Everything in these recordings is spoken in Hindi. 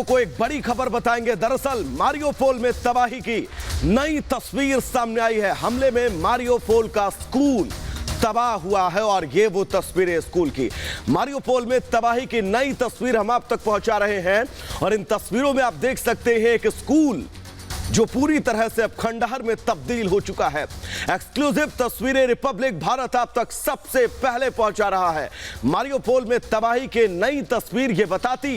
को एक बड़ी खबर बताएंगे। दरअसल मारियोपोल में तबाही की नई तस्वीर सामने आई है। हमले में मारियोपोल का स्कूल तबाह हुआ है और ये वो तस्वीरें स्कूल की। मारियोपोल में तबाही की नई तस्वीर हम आप तक पहुंचा रहे हैं और इन तस्वीरों में आप देख सकते हैं कि स्कूल जो पूरी तरह से अब खंडहर में तब्दील हो चुका है। एक्सक्लूसिव तस्वीरें रिपब्लिक भारत आप तक सबसे पहले पहुंचा रहा है। मारियोपोल में तबाही की नई तस्वीर ये बताती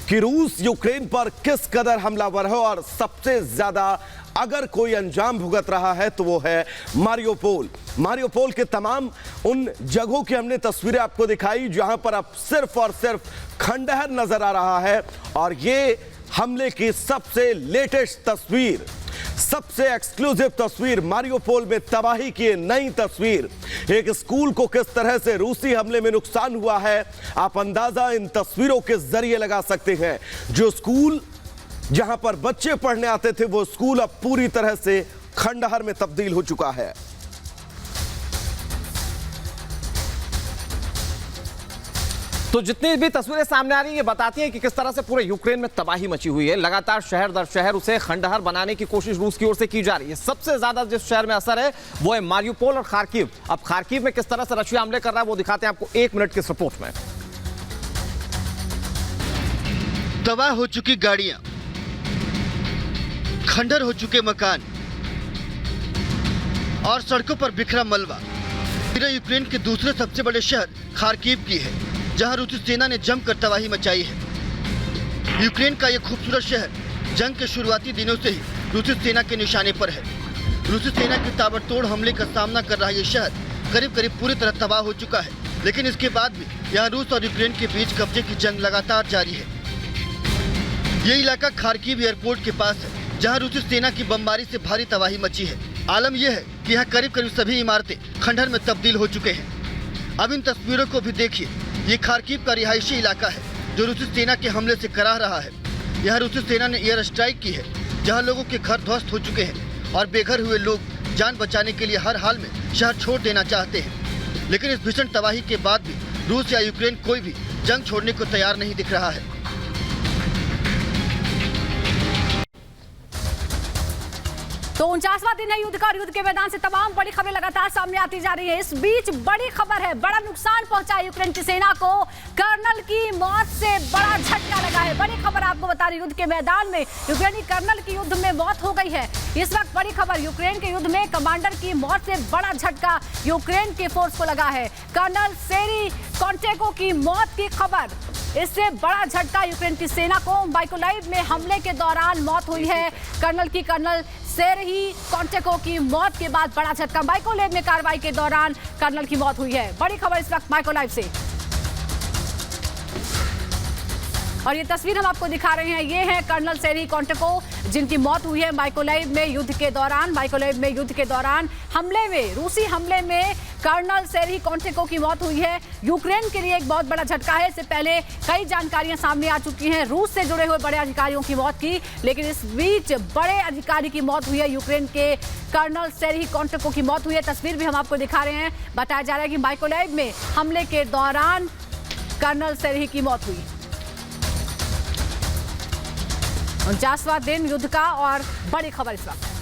कि रूस यूक्रेन पर किस कदर हमलावर है और सबसे ज्यादा अगर कोई अंजाम भुगत रहा है तो वो है मारियोपोल। मारियोपोल के तमाम उन जगहों की हमने तस्वीरें आपको दिखाई जहां पर अब सिर्फ और सिर्फ खंडहर नजर आ रहा है और ये हमले की सबसे लेटेस्ट तस्वीर, सबसे एक्सक्लूसिव तस्वीर, मारियोपोल में तबाही की नई तस्वीर। एक स्कूल को किस तरह से रूसी हमले में नुकसान हुआ है आप अंदाजा इन तस्वीरों के जरिए लगा सकते हैं। जो स्कूल जहां पर बच्चे पढ़ने आते थे वो स्कूल अब पूरी तरह से खंडहर में तब्दील हो चुका है। तो जितनी भी तस्वीरें सामने आ रही हैं ये बताती हैं कि किस तरह से पूरे यूक्रेन में तबाही मची हुई है। लगातार शहर दर शहर उसे खंडहर बनाने की कोशिश रूस की ओर से की जा रही है। सबसे ज्यादा जिस शहर में असर है वो है मारियोपोल और खार्किव। अब खार्किव में किस तरह से रशिया हमले कर रहा है वो दिखाते हैं आपको 1 मिनट की इस रिपोर्ट में। तबाह हो चुकी गाड़ियां, खंडहर हो चुके मकान और सड़कों पर बिखरा मलबा। यूक्रेन के दूसरे सबसे बड़े शहर खार्किव की है जहां रूसी सेना ने जमकर तबाही मचाई है। यूक्रेन का यह खूबसूरत शहर जंग के शुरुआती दिनों से ही रूसी सेना के निशाने पर है। रूसी सेना के ताबड़तोड़ हमले का सामना कर रहा यह शहर करीब करीब पूरी तरह तबाह हो चुका है, लेकिन इसके बाद भी यहाँ रूस और यूक्रेन के बीच कब्जे की जंग लगातार जारी है। ये इलाका खार्किव एयरपोर्ट के पास है जहाँ रूसी सेना की बमबारी से भारी तबाही मची है। आलम यह है कि यहाँ करीब करीब सभी इमारतें खंडहर में तब्दील हो चुके हैं। अब इन तस्वीरों को भी देखिए। ये खार्किव का रिहायशी इलाका है जो रूसी सेना के हमले से कराह रहा है। यहाँ रूसी सेना ने एयर स्ट्राइक की है जहाँ लोगों के घर ध्वस्त हो चुके हैं और बेघर हुए लोग जान बचाने के लिए हर हाल में शहर छोड़ देना चाहते हैं। लेकिन इस भीषण तबाही के बाद भी रूस या यूक्रेन कोई भी जंग छोड़ने को तैयार नहीं दिख रहा है। तो 49वां दिन है युद्ध का और युद्ध के मैदान से तमाम बड़ी खबरें लगातार सामने आती जा रही है। इस बीच बड़ी खबर है, बड़ा नुकसान पहुंचा यूक्रेन की सेना को। कर्नल की मौत से बड़ा झटका लगा है। बड़ी खबर आपको बता रही, युद्ध के मैदान में यूक्रेनी कर्नल की युद्ध में मौत हो गई है। इस वक्त बड़ी खबर, यूक्रेन के युद्ध में कमांडर की मौत से बड़ा झटका यूक्रेन के फोर्स को लगा है। कर्नल सेरी कॉन्टेको की मौत की खबर, इससे बड़ा झटका यूक्रेन की सेना को। माइकोलाइव में हमले के दौरान मौत हुई है कर्नल की। कर्नल सेरही कॉन्टेको की मौत के बाद बड़ा झटका। माइकोलाइव में कार्रवाई के दौरान कर्नल की मौत हुई है। बड़ी खबर इस वक्त माइकोलाइव से और ये तस्वीर हम आपको दिखा रहे हैं। ये है कर्नल सेरही कॉन्टेको जिनकी मौत हुई है माइकोलाइव में युद्ध के दौरान। माइकोलाइव में युद्ध के दौरान हमले में, रूसी हमले में कर्नल सेरही कॉन्टेको की मौत हुई है। यूक्रेन के लिए एक बहुत बड़ा झटका है। इससे पहले कई जानकारियां सामने आ चुकी हैं रूस से जुड़े हुए बड़े अधिकारियों की मौत की, लेकिन इस बीच बड़े अधिकारी की मौत हुई है। यूक्रेन के कर्नल सेरही कॉन्टेको की मौत हुई है। तस्वीर भी हम आपको दिखा रहे हैं। बताया जा रहा है कि माइकोलाइव में हमले के दौरान कर्नल सेरही की मौत हुई। 49वां दिन युद्ध का और बड़ी खबर इस वक्त।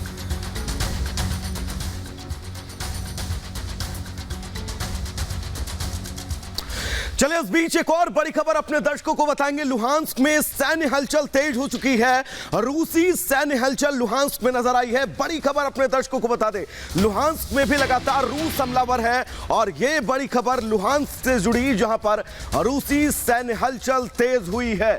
चलिए इस बीच एक और बड़ी खबर अपने दर्शकों को बताएंगे। लुहांस्क में सैन्य हलचल तेज हो चुकी है। रूसी सैन्य हलचल लुहांस्क में नजर आई है। बड़ी खबर अपने दर्शकों को बता दें, लुहांस्क में भी लगातार रूस हमलावर है और यह बड़ी खबर लुहांस्क से जुड़ी जहां पर रूसी सैन्य हलचल तेज हुई है।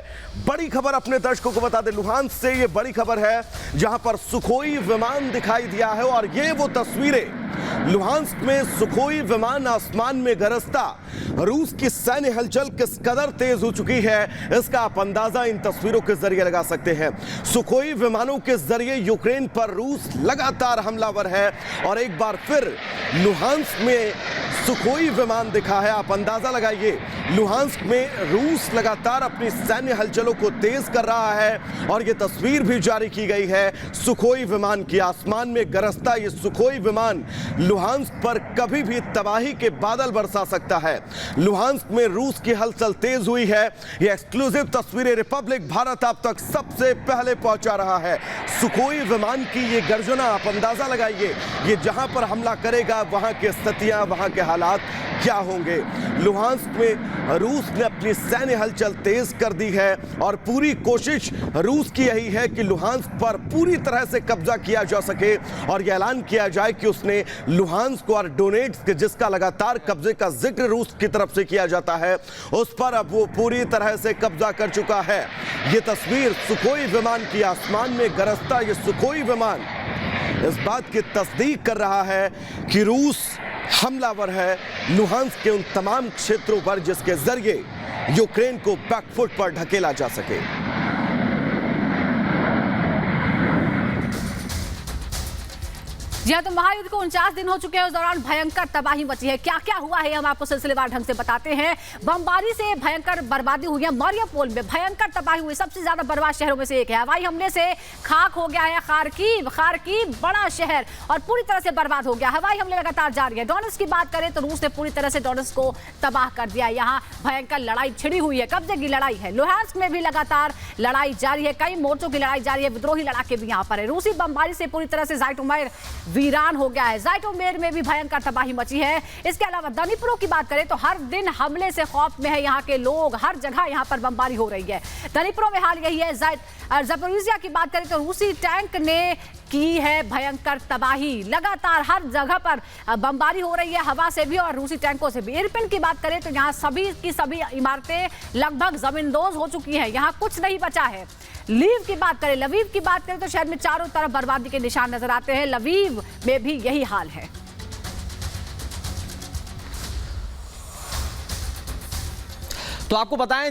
बड़ी खबर अपने दर्शकों को बता दें, लुहांस्क से यह बड़ी खबर है जहां पर सुखोई विमान दिखाई दिया है और ये वो तस्वीरें, लुहांस्क में सुखोई विमान आसमान में गरजता। रूस की सैन्य हलचल किस कदर तेज हो चुकी है इसका आप अंदाजा इन तस्वीरों के जरिए लगा सकते हैं। सुखोई विमानों के जरिए यूक्रेन पर रूस लगातार हमलावर है और एक बार फिर लुहांस्क में सुखोई विमान दिखा है। आप अंदाजा लगाइए, लुहांस्क में रूस लगातार अपनी सैन्य हलचलों को तेज कर रहा है और यह तस्वीर भी जारी की गई है सुखोई विमान की। आसमान में गरजता ये सुखोई विमान लुहांस्क पर कभी भी तबाही के बादल बरसा सकता है। लुहांस्क में रूस की हलचल तेज हुई है। ये एक्सक्लूसिव तस्वीरें रिपब्लिक भारत आप तक सबसे पहले पहुंचा रहा है। सुखोई विमान की ये गर्जना, आप अंदाजा लगाइए, ये जहां पर हमला करेगा वहां की स्थितियां, वहां के हालात क्या होंगे। लुहांस्क में रूस ने अपनी सैन्य हलचल तेज कर दी है और पूरी कोशिश रूस की यही है कि लुहांस्क पर पूरी तरह से कब्जा किया जा सके और यह ऐलान किया जाए कि उसने लुहांस्क और डोनेट्स्क, जिसका लगातार कब्जे का जिक्र रूस की तरफ से किया जाता है, उस पर अब वो पूरी तरह से कब्जा कर चुका है। ये तस्वीर सुखोई विमान की, आसमान में गरजता ये सुखोई विमान इस बात की तस्दीक कर रहा है कि रूस हमलावर है लुहांस्क के उन तमाम क्षेत्रों पर जिसके जरिए यूक्रेन को बैकफुट पर ढकेला जा सके। जी हाँ, तो महायुद्ध को 49 दिन हो चुके हैं। उस दौरान भयंकर तबाही मची है। क्या क्या हुआ है हम आपको सिलसिलेवार ढंग से बताते हैं। बमबारी से भयंकर बर्बादी हुई है। मारियोपोल में भयंकर तबाही हुई, सबसे ज्यादा बर्बाद शहरों में से एक है। हवाई हमले से खाक हो गया है खार्किव बड़ा शहर और पूरी तरह से बर्बाद हो गया। हवाई हमले लगातार जारी है। डोनेट्स्क की बात करें तो रूस ने पूरी तरह से डोनेट्स्क को तबाह कर दिया। यहाँ भयंकर लड़ाई छिड़ी हुई है, कब्जे की लड़ाई है। लुहांस्क में भी लगातार लड़ाई जारी है, कई मोर्चों की लड़ाई जारी है, विद्रोही लड़ाके भी यहाँ पर है। रूसी बमबारी से पूरी तरह से जाइटोमेर वीरान हो गया है। जाइटोमेर में भी भयंकर तबाही मची है। इसके अलावा दनिप्रो की बात करें तो हर दिन हमले से खौफ में है यहाँ के लोग, हर जगह यहाँ पर बमबारी हो रही है। दनिप्रो में हाल यही है। ज़पोरिज़िया की बात करें तो रूसी टैंक ने की है भयंकर तबाही। लगातार हर जगह पर बमबारी हो रही है, हवा से भी और रूसी टैंकों से भी। इरपिन की बात करें तो यहाँ सभी की सभी इमारतें लगभग जमींदोज हो चुकी हैं, यहाँ कुछ नहीं बचा है। लवीव की बात करें तो शहर में चारों तरफ बर्बादी के निशान नजर आते हैं। लवीव में भी यही हाल है। तो आपको बताएं